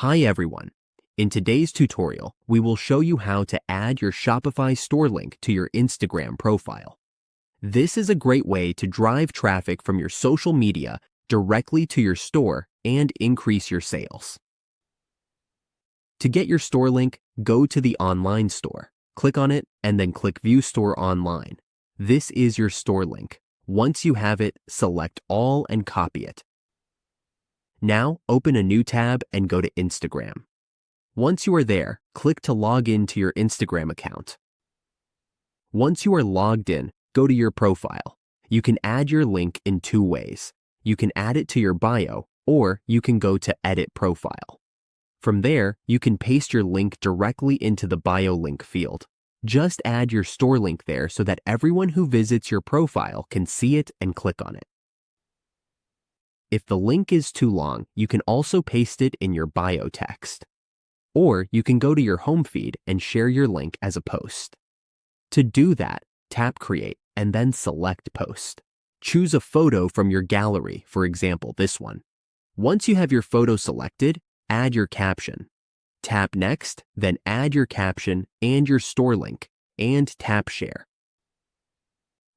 Hi everyone. In today's tutorial, we will show you how to add your Shopify store link to your Instagram profile. This is a great way to drive traffic from your social media directly to your store and increase your sales. To get your store link, go to the online store. Click on it and then click View Store Online. This is your store link. Once you have it, select All and copy it. Now, open a new tab and go to Instagram. Once you are there, click to log in to your Instagram account. Once you are logged in, go to your profile. You can add your link in two ways. You can add it to your bio, or you can go to Edit Profile. From there, you can paste your link directly into the bio link field. Just add your store link there so that everyone who visits your profile can see it and click on it. If the link is too long, you can also paste it in your bio text. Or you can go to your home feed and share your link as a post. To do that, tap Create and then select Post. Choose a photo from your gallery, for example, this one. Once you have your photo selected, add your caption. Tap Next, then add your caption and your store link, and tap Share.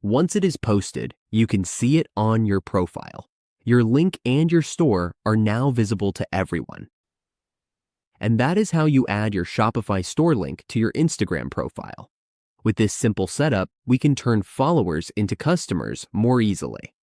Once it is posted, you can see it on your profile. Your link and your store are now visible to everyone. And that is how you add your Shopify store link to your Instagram profile. With this simple setup, we can turn followers into customers more easily.